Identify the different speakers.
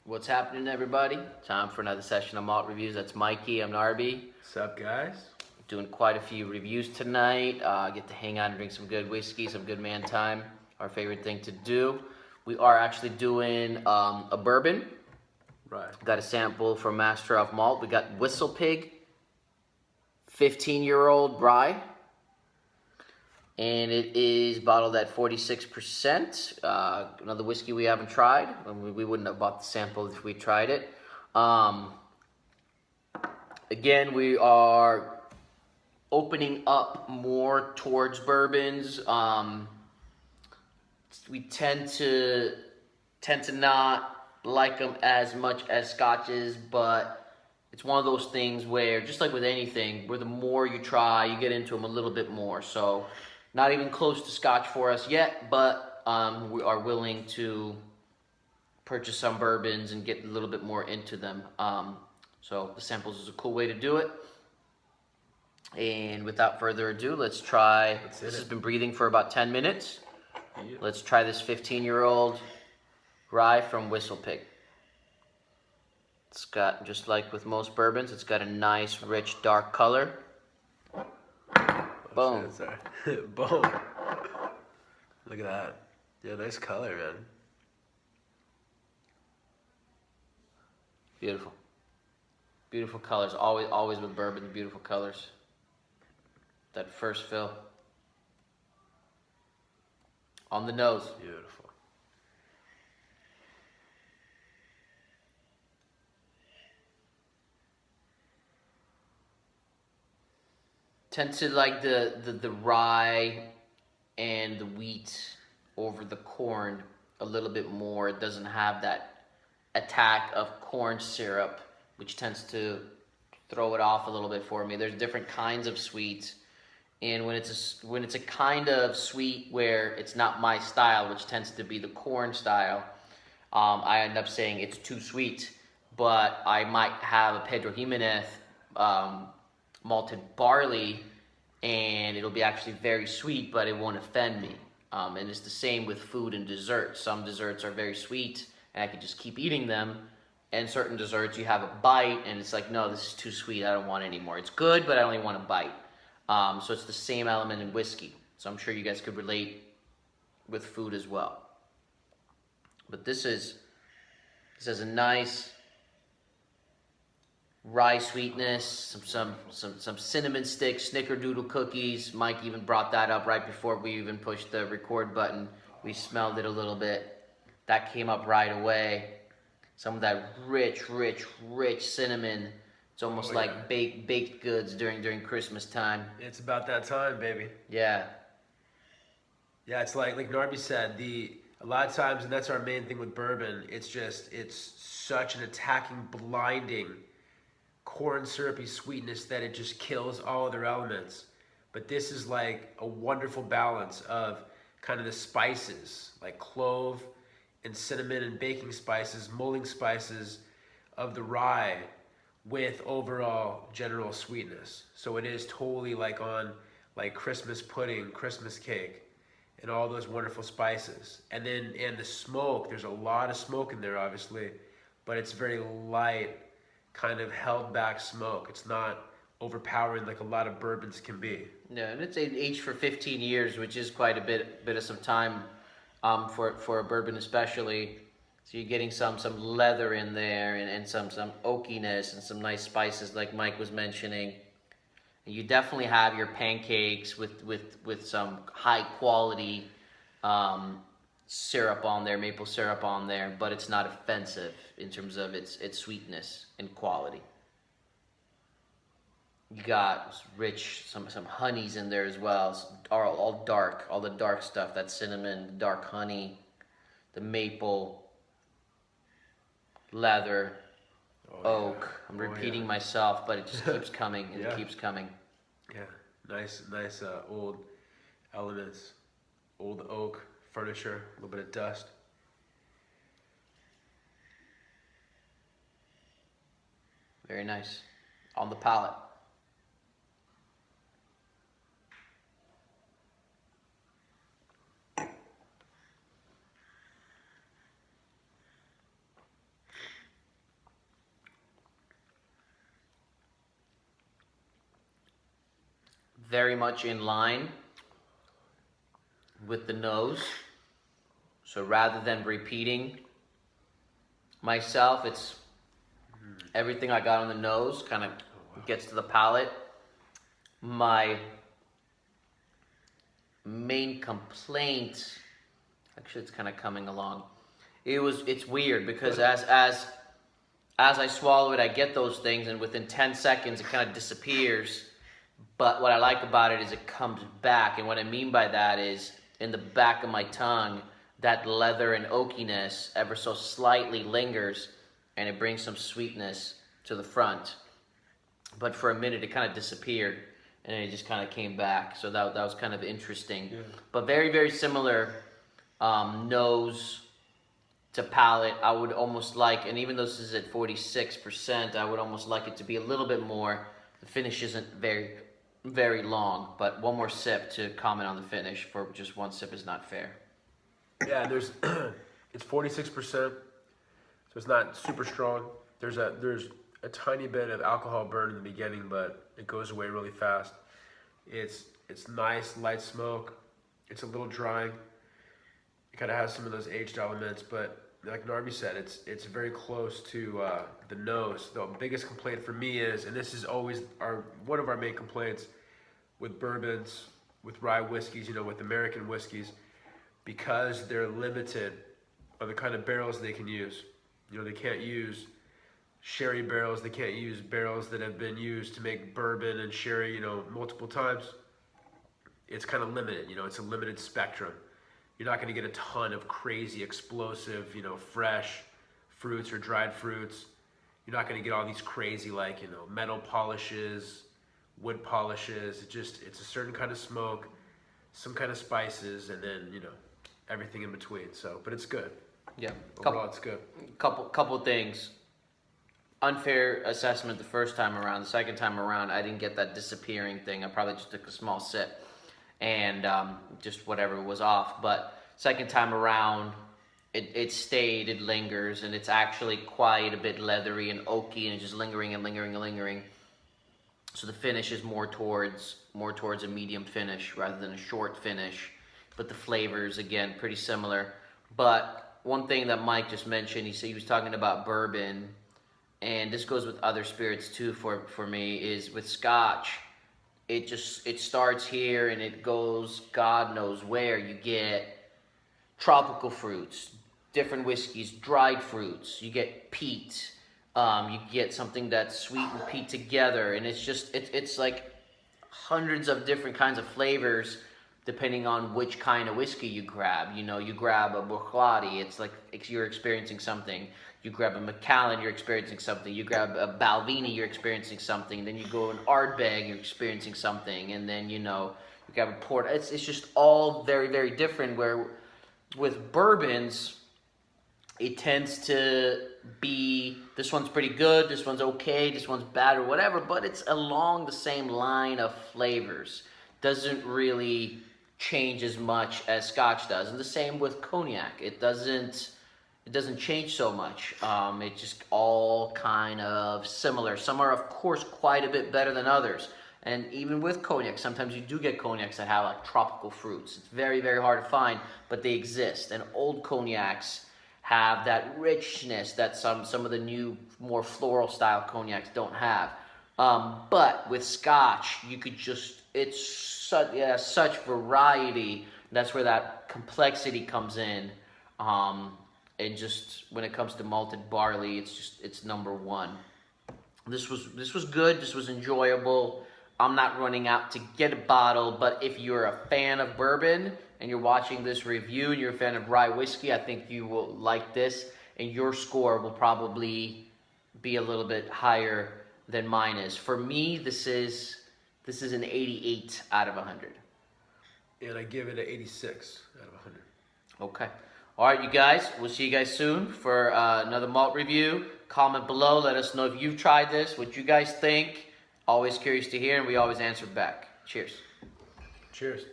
Speaker 1: What's happening, everybody? Time for another session of Malt Reviews. That's Mikey. I'm Narbe.
Speaker 2: What's up, guys?
Speaker 1: Doing quite a few reviews tonight. Get to hang out and drink some good whiskey, some good man time. Our favorite thing to do. We are actually doing a bourbon.
Speaker 2: Right.
Speaker 1: Got a sample from Master of Malt. We got WhistlePig, 15-year-old rye. And it is bottled at 46%. Another whiskey we haven't tried. We wouldn't have bought the sample if we tried it. Again, we are opening up more towards bourbons. We tend to not like them as much as scotches, but it's one of those things where, just like with anything, where the more you try, you get into them a little bit more. So, not even close to scotch for us yet, but we are willing to purchase some bourbons and get a little bit more into them. So the samples is a cool way to do it. And without further ado, let's try. This has been breathing for about 10 minutes.
Speaker 2: Yeah.
Speaker 1: Let's try this 15-year-old rye from WhistlePig. It's got, just like with most bourbons, it's got a nice, rich, dark color. Boom.
Speaker 2: Sorry. Boom. Look at that. Yeah, nice color, man.
Speaker 1: Beautiful. Beautiful colors. Always with bourbon, beautiful colors. That first fill. On the nose.
Speaker 2: Beautiful.
Speaker 1: Tend to like the rye and the wheat over the corn a little bit more. It doesn't have that attack of corn syrup, which tends to throw it off a little bit for me. There's different kinds of sweets, and when it's a kind of sweet where it's not my style, which tends to be the corn style, I end up saying it's too sweet. But I might have a Pedro Jimenez malted barley, and it'll be actually very sweet, but it won't offend me. And it's the same with food and desserts. Some desserts are very sweet, and I can just keep eating them. And certain desserts, you have a bite, and it's like, no, this is too sweet. I don't want it anymore. It's good, but I only want a bite. So it's the same element in whiskey. So I'm sure you guys could relate with food as well. But this has a nice rye sweetness, some cinnamon sticks, snickerdoodle cookies. Mike even brought that up right before we even pushed the record button. We smelled it a little bit. That came up right away. Some of that rich cinnamon. It's almost like baked goods during Christmas time.
Speaker 2: It's about that time, baby.
Speaker 1: Yeah.
Speaker 2: Yeah, it's like Narby said, a lot of times, and that's our main thing with bourbon, it's such an attacking, blinding, corn syrupy sweetness that it just kills all other elements. But this is like a wonderful balance of kind of the spices, like clove and cinnamon and baking spices, mulling spices of the rye with overall general sweetness. So it is totally like on like Christmas pudding, Christmas cake, and all those wonderful spices. And the smoke, there's a lot of smoke in there obviously, but it's very light, kind of held back smoke. It's not overpowering like a lot of bourbons can be.
Speaker 1: Yeah, and it's aged for 15 years, which is quite a bit of some time for a bourbon especially. So you're getting some leather in there and some oakiness and some nice spices like Mike was mentioning. And you definitely have your pancakes with some high quality syrup on there, maple syrup on there, but it's not offensive in terms of its sweetness and quality. You got rich, some honeys in there as well. All dark, all the dark stuff. That cinnamon, the dark honey, the maple, leather, oak. I'm repeating myself, but it just keeps coming and it keeps coming.
Speaker 2: Yeah, nice old elements, old oak furniture, a little bit of dust.
Speaker 1: Very nice. On the palate. very much in line with the nose. So rather than repeating myself, it's everything I got on the nose kind of gets to the palate. My main complaint, actually it's kind of coming along. It's weird because as I swallow it, I get those things, and within 10 seconds it kind of disappears. But what I like about it is it comes back, and what I mean by that is in the back of my tongue, that leather and oakiness ever so slightly lingers, and it brings some sweetness to the front. But for a minute it kind of disappeared, and it just kind of came back. So that was kind of interesting. Yeah. But very, very similar nose to palate. I would almost like, and even though this is at 46%, I would almost like it to be a little bit more. The finish isn't very, very long, but one more sip to comment on the finish. For just one sip is not fair.
Speaker 2: Yeah, there's it's 46%, so it's not super strong. There's a tiny bit of alcohol burn in the beginning, but it goes away really fast. It's nice, light smoke. It's a little drying. It kind of has some of those aged elements, but like Narbe said, it's very close to the nose. The biggest complaint for me is, and this is always one of our main complaints with bourbons, with rye whiskeys, with American whiskeys, because they're limited on the kind of barrels they can use. They can't use sherry barrels. They can't use barrels that have been used to make bourbon and sherry, multiple times. It's kind of limited, it's a limited spectrum. You're not going to get a ton of crazy, explosive, fresh fruits or dried fruits. You're not going to get all these crazy, metal polishes, wood polishes. It's a certain kind of smoke, some kind of spices, and then, everything in between. So, but it's good.
Speaker 1: Yeah.
Speaker 2: Overall, it's good.
Speaker 1: Couple things. Unfair assessment the first time around. The second time around, I didn't get that disappearing thing. I probably just took a small sip and just whatever was off. But second time around, it stayed, it lingers, and it's actually quite a bit leathery and oaky, and it's just lingering and lingering and lingering. So the finish is more towards a medium finish rather than a short finish. But the flavors, again, pretty similar. But one thing that Mike just mentioned, he was talking about bourbon, and this goes with other spirits too for me, is with Scotch, it starts here and it goes God knows where. You get tropical fruits, different whiskeys, dried fruits, you get peat, you get something that's sweet and peat together, and it's like hundreds of different kinds of flavors depending on which kind of whiskey you grab. You grab a Buchlati, it's like you're experiencing something. You grab a Macallan, you're experiencing something. You grab a Balvenie, you're experiencing something. Then you go an Ardbeg, you're experiencing something. And then, you grab a Port. It's just all very, very different, where with bourbons, it tends to be, this one's pretty good, this one's okay, this one's bad or whatever, but it's along the same line of flavors. Doesn't really change as much as Scotch does. And the same with cognac. It doesn't change so much. It's just all kind of similar. Some are, of course, quite a bit better than others. And even with cognac, sometimes you do get cognacs that have tropical fruits. It's very, very hard to find, but they exist. And old cognacs have that richness that some of the new, more floral style cognacs don't have. But with Scotch, you could it's such variety. That's where that complexity comes in. And just when it comes to malted barley, it's number one. This was good. This was enjoyable. I'm not running out to get a bottle, but if you're a fan of bourbon and you're watching this review and you're a fan of rye whiskey, I think you will like this, and your score will probably be a little bit higher than mine is. For me, this is an 88 out of 100.
Speaker 2: And I give it an 86 out of 100.
Speaker 1: Okay. All right, you guys, we'll see you guys soon for another malt review. Comment below. Let us know if you've tried this, what you guys think. Always curious to hear, and we always answer back. Cheers.
Speaker 2: Cheers.